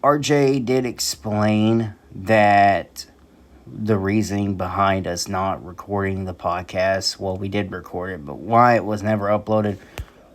RJ did explain that the reasoning behind us not recording the podcast, well, we did record it, but why it was never uploaded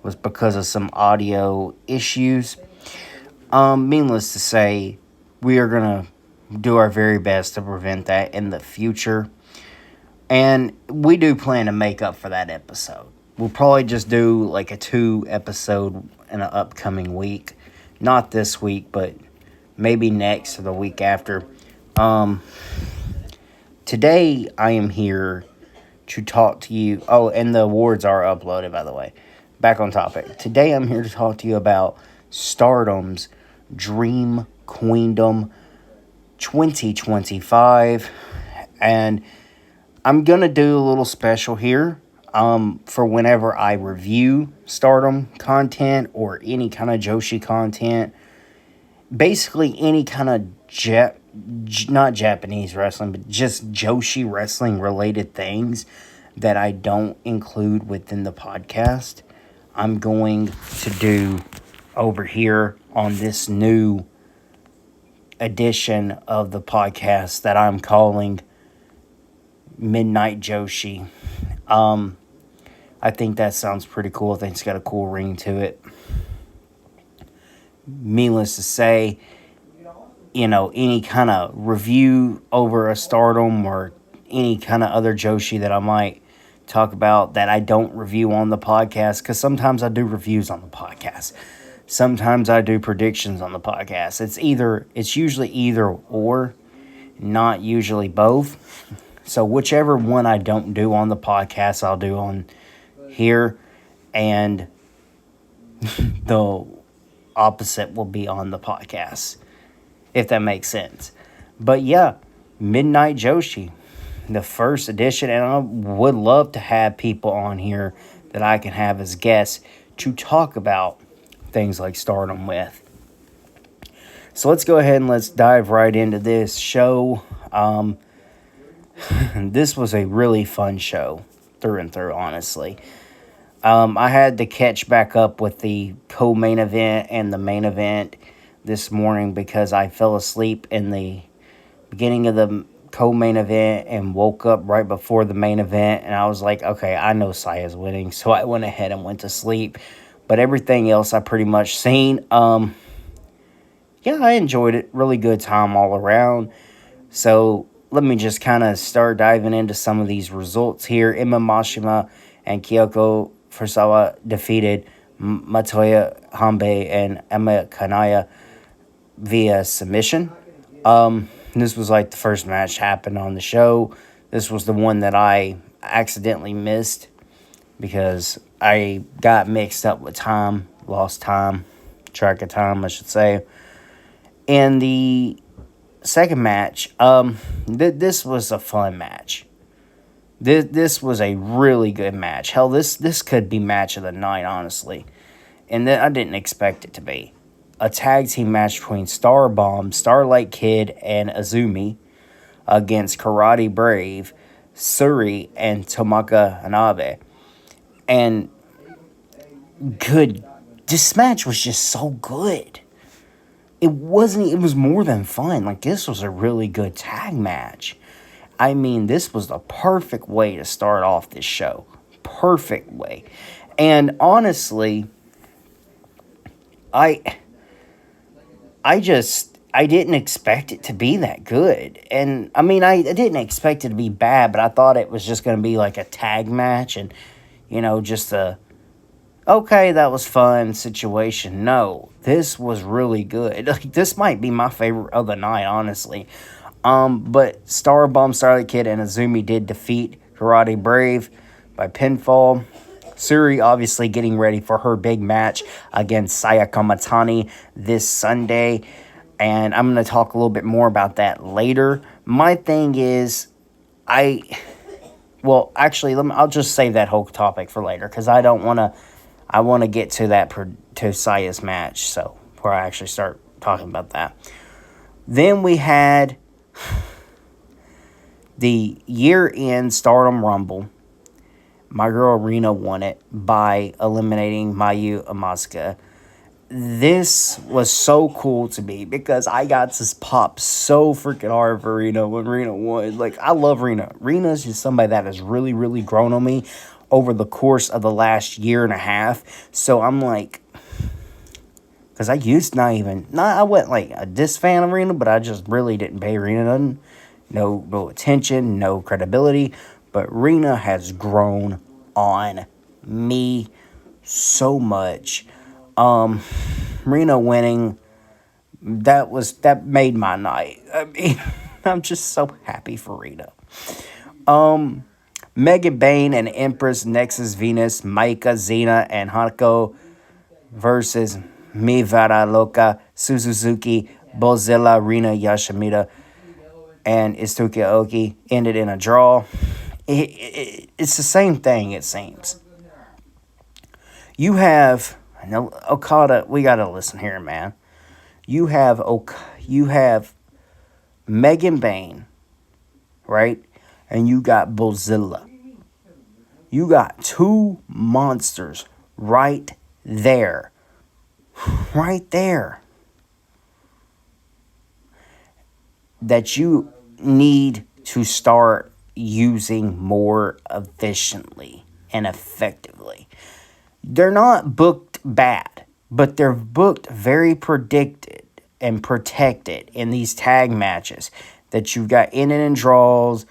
was because of some audio issues. Meaningless to say, we are going to do our very best to prevent that in the future. And we do plan to make up for that episode. We'll probably just do like a 2 episode in an upcoming week. Not this week, but maybe next or the week after. Um, Today I am here to talk to you. Oh, and the awards are uploaded, by the way. Back on topic. Today I'm here to talk to you about Stardom's Dream Queendom 2025. And I'm going to do a little special here for whenever I review Stardom content or any kind of Joshi content. Basically, any kind of not Japanese wrestling, but just Joshi wrestling related things that I don't include within the podcast, I'm going to do over here on this new edition of the podcast that I'm calling Midnight Joshi. I think that sounds pretty cool. I think it's got a cool ring to it. Needless to say, any kind of review over a Stardom or any kind of other Joshi that I might talk about that I don't review on the podcast, because sometimes I do reviews on the podcast. Sometimes I do predictions on the podcast. It's usually either or, not usually both. So whichever one I don't do on the podcast, I'll do on here, and the opposite will be on the podcast, if that makes sense. But yeah, Midnight Joshi, the first edition, and I would love to have people on here that I can have as guests to talk about things like Stardom with. So let's go ahead and let's dive right into this show. This was a really fun show, through and through, honestly. I had to catch back up with the co-main event and the main event this morning because I fell asleep in the beginning of the co-main event and woke up right before the main event, and I was like, okay, I know Saya's winning, so I went ahead and went to sleep. But everything else I pretty much seen. Yeah, I enjoyed it. Really good time all around. So let me just kind of start diving into some of these results here. Emma Mashima and Kyoko Furusawa defeated Matoya Hambe and Emma Kanaya via submission. This was like the first match happened on the show. This was the one that I accidentally missed because I got mixed up with time, lost time, track of time, I should say. And the second match, this was a fun match. This was a really good match. Hell, this could be match of the night, honestly. And I didn't expect it to be. A tag team match between Starbomb, Starlight Kid, and Azumi against Karate Brave, Suri, and Tomaka Hanabe. And this match was just so good. It was more than fun. Like, this was a really good tag match. I mean, this was the perfect way to start off this show. Perfect way. And honestly, I didn't expect it to be that good. And, I mean, I didn't expect it to be bad, but I thought it was just going to be like a tag match and, just okay, that was fun situation. No, this was really good. Like, this might be my favorite of the night, honestly. But Starbomb, Starlight Kid, and Azumi did defeat Karate Brave by pinfall. Suri obviously getting ready for her big match against Saya Kamatani this Sunday. And I'm going to talk a little bit more about that later. My thing is, I'll just save that whole topic for later because I want to get to to Saya's match, so before I actually start talking about that. Then we had the year-end Stardom Rumble. My girl Rena won it by eliminating Mayu Asuka. this was so cool to me because I got to pop so freaking hard for Rena when Rena won. Like, I love Rena. Rena's just somebody that has really, really grown on me over the course of the last year and a half. So I'm like, because I used I wasn't like a dis fan of Rena, but I just really didn't pay Rena nothing. No attention, no credibility. But Rena has grown on me so much. Rena winning, that made my night. I mean, I'm just so happy for Rena. Megan Bain and Empress Nexus Venus, Maika, Xena, and Hanako versus Mivara Loka, Suzuki, Bozilla, Rina Yashimita, and Istuki Oki ended in a draw. It's the same thing, it seems. You have Okada. We gotta listen here, man. You have Megan Bain, right? And you got Bozilla. You got two monsters right there. Right there. That you need to start using more efficiently and effectively. They're not booked bad, but they're booked very predicted and protected in these tag matches that you've got in and draws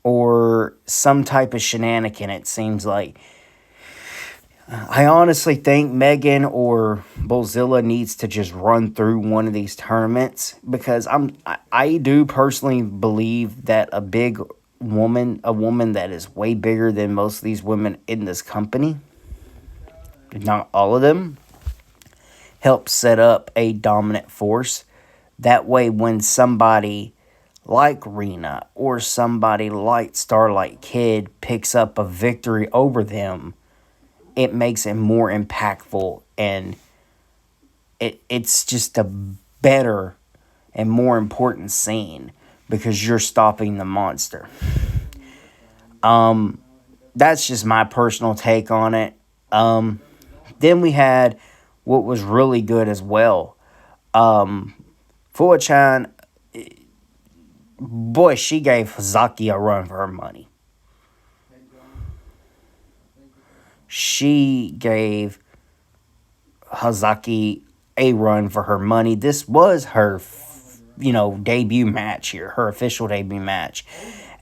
or some type of shenanigan, it seems like. I honestly think Megan or Bozilla needs to just run through one of these tournaments because I do personally believe that a woman that is way bigger than most of these women in this company, not all of them, help set up a dominant force. That way, when somebody like Rena or somebody like Starlight Kid picks up a victory over them, it makes it more impactful, and it's just a better and more important scene because you're stopping the monster. That's just my personal take on it. Then we had what was really good as well. Fuwa-chan, boy, she gave Zaki a run for her money. She gave Hazaki a run for her money. This was her, debut match here, her official debut match.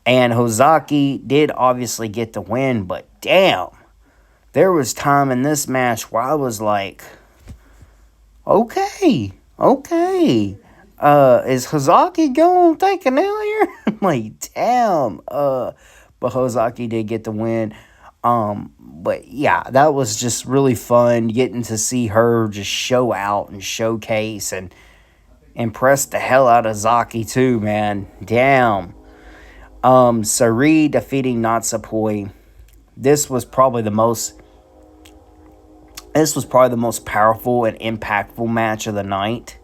And Hozaki did obviously get the win, but damn, there was time in this match where I was like, okay. Is Hozaki going to take an L here? I'm like, damn. But Hozaki did get the win. But yeah, that was just really fun getting to see her just show out and showcase and impress the hell out of Zaki too, man. Damn. Sari defeating Natsupoi. This was probably the most powerful and impactful match of the night.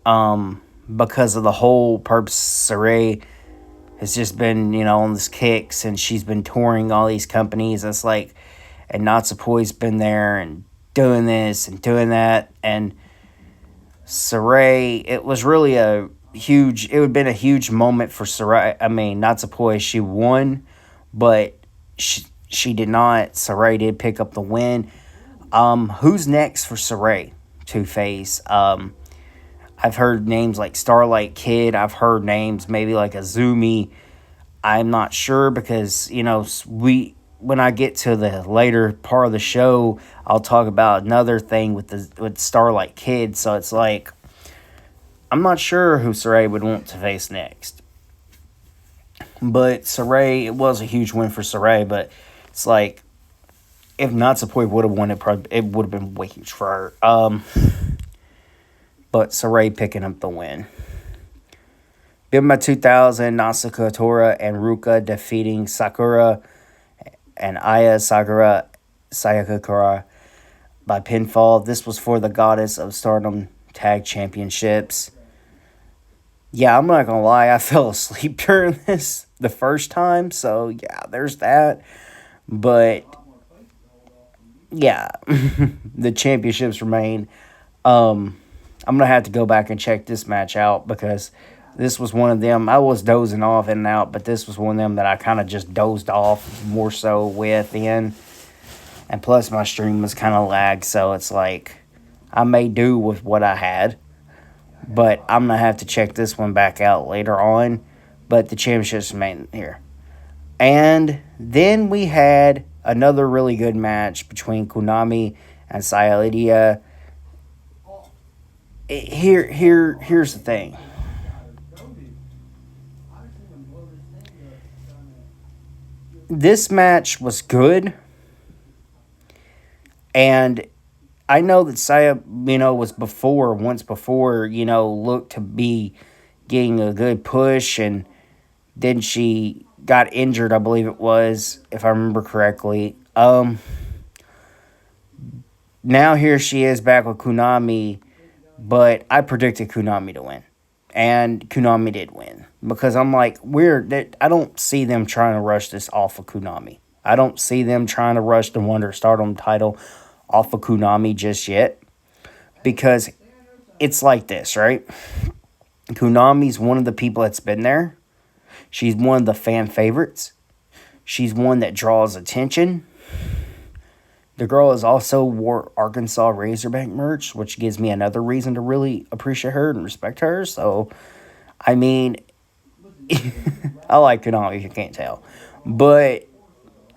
Because of the whole purpose. Sari has just been, on this kick since she's been touring all these companies. It's like, and Natsupoi's been there and doing this and doing that. And Sarai, it was really it would have been a huge moment for Sarai. I mean, Natsupoi, she won, but she did not. Sarai did pick up the win. Who's next for Sarai to face? I've heard names like Starlight Kid. I've heard names maybe like Azumi. I'm not sure because, when I get to the later part of the show, I'll talk about another thing with Starlight Kid. So it's like, I'm not sure who Sarai would want to face next. But Sarai, it was a huge win for Sarai, but it's like, if Natsupoi would have won, it would have been way huge for her. But Sarai picking up the win. Bimba 2000, Nasuka Tora and Ruka defeating Sakura and Aya Sayakura by pinfall. This was for the Goddess of Stardom Tag Championships. Yeah, I'm not going to lie. I fell asleep during this the first time. So, yeah, there's that. But, yeah, the championships remain. I'm gonna have to go back and check this match out because this was one of them. I was dozing off in and out, but this was one of them that I kind of just dozed off more so with in. And plus, my stream was kind of lagged, so it's like I may do with what I had, but I'm gonna have to check this one back out later on. But the championship's main here, and then we had another really good match between Konami and Sayalidia. Here's the thing. This match was good, and I know that Saya, was once before, looked to be getting a good push, and then she got injured, I believe it was, if I remember correctly. Now here she is back with Konami, but I predicted Konami to win. And Konami did win. Because I'm like, I don't see them trying to rush this off of Konami. I don't see them trying to rush the Wonder Stardom title off of Konami just yet. Because it's like this, right? Konami's one of the people that's been there. She's one of the fan favorites. She's one that draws attention. The girl has also wore Arkansas Razorback merch, which gives me another reason to really appreciate her and respect her. So, I mean, I like Konami, if you can't tell. But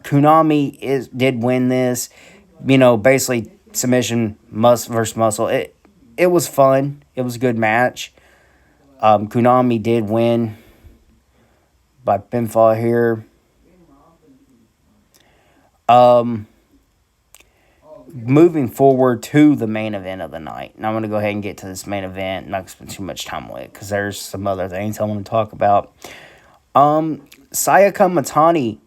Konami did win this. Basically submission, muscle versus muscle. It was fun. It was a good match. Konami did win by pinfall here. Moving forward to the main event of the night. And I'm going to go ahead and get to this main event. Not spend too much time on it because there's some other things I want to talk about. Sayaka Matani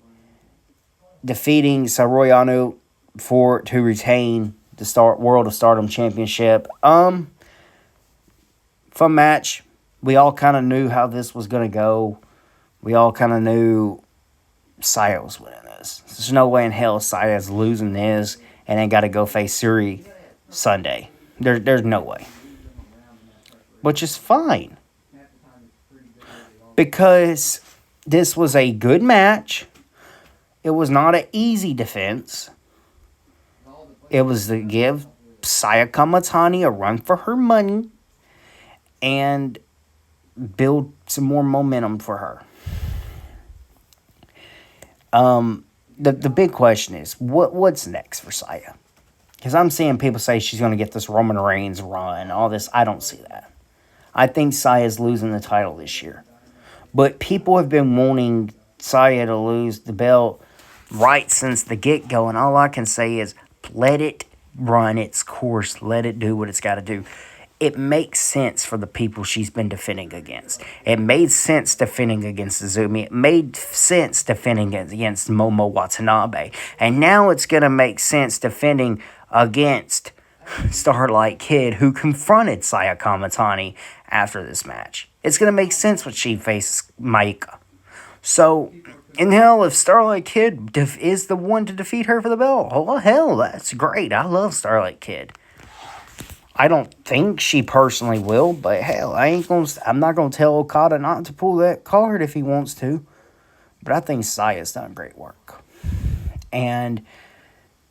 defeating Soroyano to retain the World of Stardom Championship. Fun match. We all kind of knew how this was going to go. We all kind of knew Saya was winning this. There's no way in hell Saya's losing this and then got to go face Suri Sunday. There's no way. Which is fine. Because this was a good match. It was not an easy defense. It was to give Sayaka Matani a run for her money and build some more momentum for her. The big question is, what's next for Saya? Because I'm seeing people say she's going to get this Roman Reigns run, all this. I don't see that. I think Saya's losing the title this year. But people have been wanting Saya to lose the belt right since the get-go, and all I can say is let it run its course. Let it do what it's got to do. It makes sense for the people she's been defending against. It made sense defending against Izumi. It made sense defending against Momo Watanabe. And now it's going to make sense defending against Starlight Kid, who confronted Sayaka Matani after this match. It's going to make sense when she faces Maika. So, in hell, if Starlight Kid is the one to defeat her for the belt, oh, hell, that's great. I love Starlight Kid. I don't think she personally will, but hell, I'm not gonna tell Okada not to pull that card if he wants to. But I think Saya's done great work. And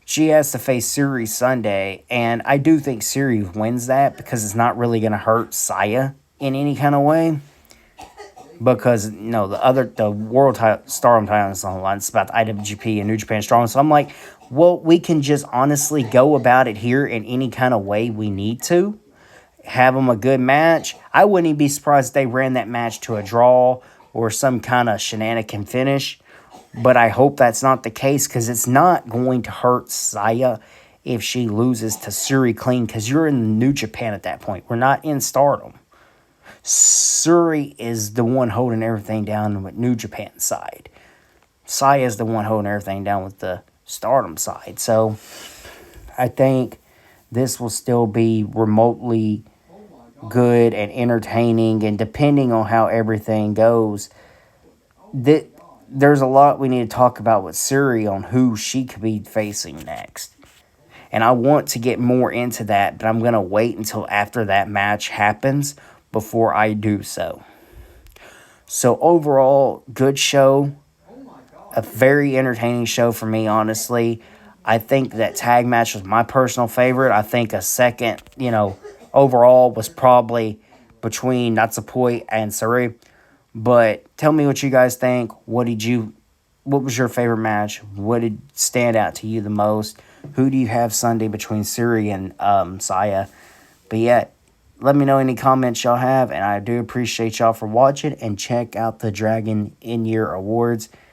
she has to face Suri Sunday, and I do think Suri wins that because it's not really gonna hurt Saya in any kind of way. Because the world Stardom title is on the line. It's about the IWGP and New Japan Strong. So I'm like, well, we can just honestly go about it here in any kind of way we need to. Have them a good match. I wouldn't even be surprised if they ran that match to a draw or some kind of shenanigan finish. But I hope that's not the case because it's not going to hurt Saya if she loses to Suri clean because you're in New Japan at that point. We're not in Stardom. Suri is the one holding everything down with New Japan side. Saya is the one holding everything down with the Stardom side. So I think this will still be remotely good and entertaining, and depending on how everything goes, there's a lot we need to talk about with Suri on who she could be facing next. And I want to get more into that, but I'm going to wait until after that match happens before I do so. So, overall, good show. A very entertaining show for me, honestly. I think that tag match was my personal favorite. I think a second, overall was probably between Natsupoi and Suri. But tell me what you guys think. What was your favorite match? What did stand out to you the most? Who do you have Sunday between Suri and Saya? But yeah, let me know any comments y'all have, and I do appreciate y'all for watching. And check out the Dragon In Year Awards.